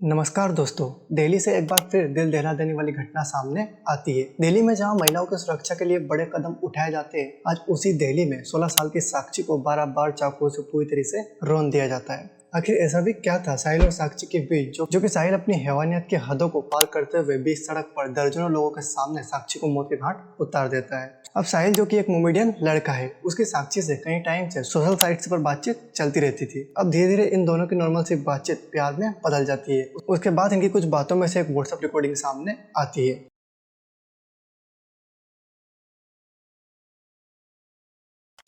नमस्कार दोस्तों, दिल्ली से एक बार फिर दिल दहला देने वाली घटना सामने आती है। दिल्ली में जहां महिलाओं की सुरक्षा के लिए बड़े कदम उठाए जाते हैं, आज उसी दिल्ली में 16 साल की साक्षी को 12 बार चाकुओं से पूरी तरह से रौंद दिया जाता है। आखिर ऐसा भी क्या था साहिल और साक्षी के बीच जो कि साहिल अपनी हैवानियत की हदों को पार करते हुए बीच सड़क पर दर्जनों लोगों के सामने साक्षी को मौत के घाट उतार देता है। अब साहिल जो कि एक कॉमेडियन लड़का है, उसकी साक्षी से कई टाइम से सोशल साइट्स पर बातचीत चलती रहती थी। अब धीरे धीरे इन दोनों की नॉर्मल सी बातचीत प्यार में बदल जाती है। उसके बाद इनकी कुछ बातों में से एक व्हाट्सएप रिकॉर्डिंग सामने आती है।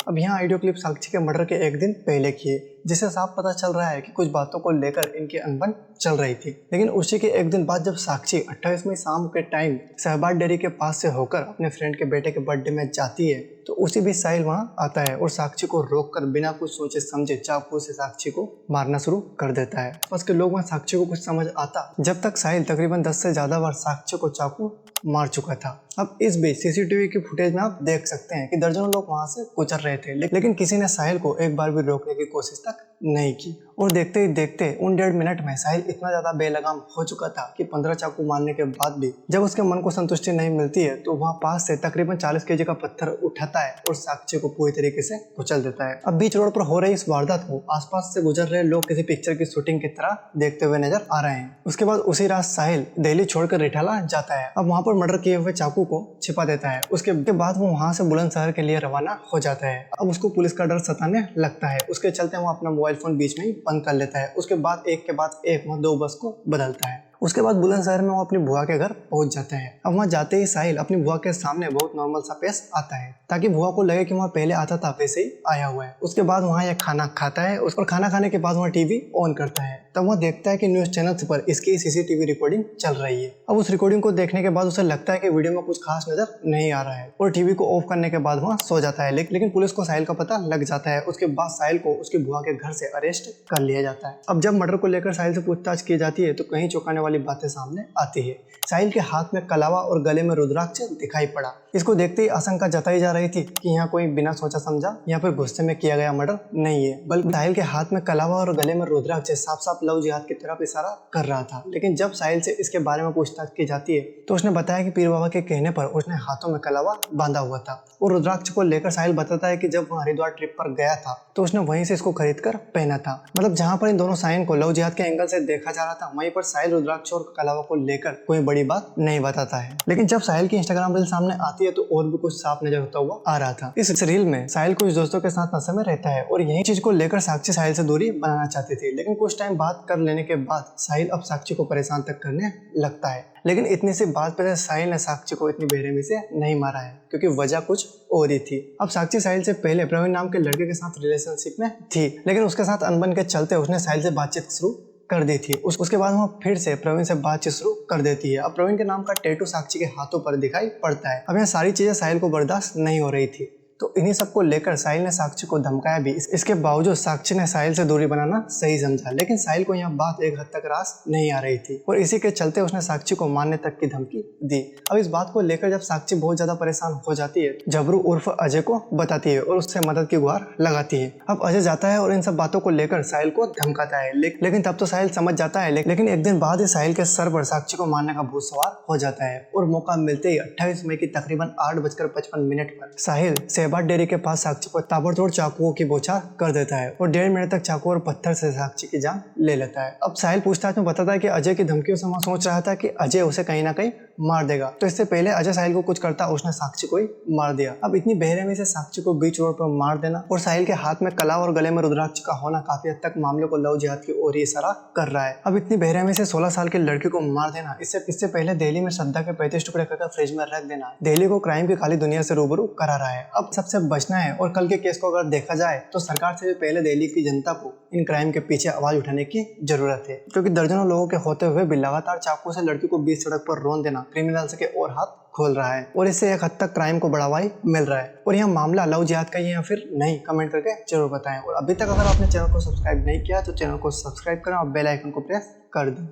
अब यहाँ ऑडियो क्लिप साक्षी के मर्डर के एक दिन पहले की है, जिससे साफ पता चल रहा है कि कुछ बातों को लेकर इनकी अनबन चल रही थी। लेकिन उसी के एक दिन बाद जब साक्षी 28 मई शाम के टाइम सहबाज डेयरी के पास से होकर अपने फ्रेंड के बेटे के बर्थडे में जाती है, तो उसी बीच साहिल वहाँ आता है और साक्षी को रोककर बिना कुछ सोचे समझे चाकू से साक्षी को मारना शुरू कर देता है। आसपास के लोग वहाँ साक्षी को कुछ समझ आता जब तक साहिल तकरीबन 10 से ज्यादा बार साक्षी को चाकू मार चुका था। अब इस बीच सीसीटीवी की फुटेज में आप देख सकते हैं कि दर्जनों लोग वहां से गुजर रहे थे, लेकिन किसी ने साहिल को एक बार भी रोकने की कोशिश तक नहीं की। और देखते ही देखते उन 1.5 मिनट में साहिल इतना ज्यादा बेलगाम हो चुका था कि 15 चाकू मारने के बाद भी जब उसके मन को संतुष्टि नहीं मिलती है, तो वहाँ पास से तकरीबन 40 केजी का पत्थर उठाता है और साक्षी को पूरी तरीके से कुचल देता है। अब बीच रोड पर हो रही इस वारदात को आसपास से गुजर रहे लोग किसी पिक्चर की शूटिंग की तरह देखते हुए नजर आ रहे हैं। उसके बाद उसी रात साहिल दिल्ली छोड़कर रिठाला जाता है। अब वहाँ पर मर्डर किए हुए चाकू को छिपा देता है। उसके बाद वो वहाँ से बुलंदशहर के लिए रवाना हो जाता है। अब उसको पुलिस का डर सताने लगता है। उसके चलते वो अपना मोबाइल फोन बीच में ही बंद कर लेता है। उसके बाद एक के बाद एक वहाँ 2 बस को बदलता है। उसके बाद बुलंदशहर में वो अपनी बुआ के घर पहुंच जाता है। अब वहाँ जाते ही साहिल अपनी बुआ के सामने बहुत नॉर्मल सा पेश आता है, ताकि बुआ को लगे कि वहाँ पहले आता था वैसे ही आया हुआ है। उसके बाद वहाँ एक खाना खाता है और खाना खाने के बाद वहाँ टीवी ऑन करता है। तब वह देखता है कि न्यूज चैनल्स पर इसकी सीसीटीवी रिकॉर्डिंग चल रही है। अब उस रिकॉर्डिंग को देखने के बाद उसे लगता है कि वीडियो में कुछ खास नजर नहीं आ रहा है और टीवी को ऑफ करने के बाद वहाँ सो जाता है। लेकिन पुलिस को साहिल का पता लग जाता है। उसके बाद साहिल को उसकी बुआ के घर से अरेस्ट कर लिया जाता है। अब जब मर्डर को लेकर साहिल से पूछताछ की जाती है, तो कहीं चौंकाने वाली बातें सामने आती है। साहिल के हाथ में कलावा और गले में रुद्राक्ष दिखाई पड़ा। इसको देखते ही आशंका जताई जा रही थी कि यहाँ कोई बिना सोचा समझा या फिर गुस्से में किया गया मर्डर नहीं है, बल्कि साहिल के हाथ में कलावा और गले में रुद्राक्ष साफ साफ लव जिहाद की तरफ इशारा कर रहा था। लेकिन जब साहिल से इसके बारे में पूछताछ की जाती है, तो उसने बताया कि पीर बाबा के कहने पर उसने हाथों में कलावा बांधा हुआ था। और रुद्राक्ष को लेकर साहिल बताता है कि जब वह हरिद्वार ट्रिप पर गया था, तो उसने वहीं से इसको खरीद कर पहना था। मतलब जहाँ पर इन दोनों साइन को लव जिहाद के एंगल से देखा जा रहा था, वहीं पर साहिल रुद्राक्ष और कलावा को लेकर कोई बड़ी बात नहीं बताता है। लेकिन जब साहिल की इंस्टाग्राम रील सामने आती है, तो और भी कुछ साफ नजर होता हुआ आ रहा था। इस रील में साहिल कुछ दोस्तों के साथ नशे में रहता है और यही चीज को लेकर साक्षी साहिल से दूरी बनाना चाहती थी। लेकिन कुछ टाइम बात कर लेने के बाद साहिल अब साक्षी को परेशान तक करने लगता है। लेकिन इतनी सी बात पर साहिल ने साक्षी को इतनी बेरहमी से नहीं मारा है, क्योंकि वजह कुछ और ही थी। अब साक्षी साहिल से पहले प्रवीण नाम के लड़के के साथ रिलेशनशिप में थी, लेकिन उसके साथ अनबन के चलते उसने साहिल से बातचीत शुरू कर दी थी। उसके बाद वो फिर से प्रवीण से बातचीत शुरू कर देती है। अब प्रवीण के नाम का टैटू साक्षी के हाथों पर दिखाई पड़ता है। अब यहाँ सारी चीजें साहिल को बर्दाश्त नहीं हो रही थी, तो इन्हीं सबको लेकर साहिल ने साक्षी को धमकाया भी। इसके बावजूद साक्षी ने साहिल से दूरी बनाना सही समझा, लेकिन साहिल को यह बात एक हद तक रास नहीं आ रही थी और इसी के चलते उसने साक्षी को मारने तक की धमकी दी। अब इस बात को लेकर जब साक्षी बहुत ज्यादा परेशान हो जाती है, जबरू उर्फ अजय को बताती है और उससे मदद की गुहार लगाती है। अब अजय जाता है और इन सब बातों को लेकर साहिल को धमकाता है, लेकिन तब तो साहिल समझ जाता है। लेकिन एक दिन बाद ही साहिल के सर पर साक्षी को मारने का भूत सवार हो जाता है और मौका मिलते ही 28 मई की तकरीबन 8:55 पर साहिल सहबाज डेयरी के पास साक्षी को ताबड़तोड़ चाकुओं की बौछार कर देता है और 1.5 मिनट तक चाकू और पत्थर से साक्षी की जान ले लेता है। अब साहिल पूछताछ में बताता है कि अजय की धमकियों से वह सोच रहा था कि अजय उसे कहीं ना कहीं मार देगा, तो इससे पहले अजय साहिल को कुछ करता उसने साक्षी को ही मार दिया। अब इतनी बेरहमी से साक्षी को बीच रोड पर मार देना और साहिल के हाथ में कलाव और गले में रुद्राक्ष का होना काफी हद तक मामले को लव जिहाद की ओर ही इशारा कर रहा है। अब इतनी बेरहमी से 16 साल के लड़की को मार देना, इससे पहले दिल्ली में श्रद्धा के 35 टुकड़े करके फ्रिज में रख देना दिल्ली को क्राइम की काली दुनिया से रूबरू करा रहा है। अब सबसे बचना है और कल के केस को अगर देखा जाए, तो सरकार से भी पहले दिल्ली की जनता को इन क्राइम के पीछे आवाज उठाने की जरूरत है, क्योंकि दर्जनों लोगों के होते हुए भी लगातार चाकू से लड़की को बीच सड़क पर रौंद देना क्रिमिनल्स के और हाथ खोल रहा है और इससे एक हद तक क्राइम को बढ़ावा ही मिल रहा है। और यह मामला लव जिहाद का ही या फिर नहीं, कमेंट करके जरूर बताएं। और अभी तक अगर आपने चैनल को सब्सक्राइब नहीं किया, तो चैनल को सब्सक्राइब करें और बेल आइकन को प्रेस कर दें।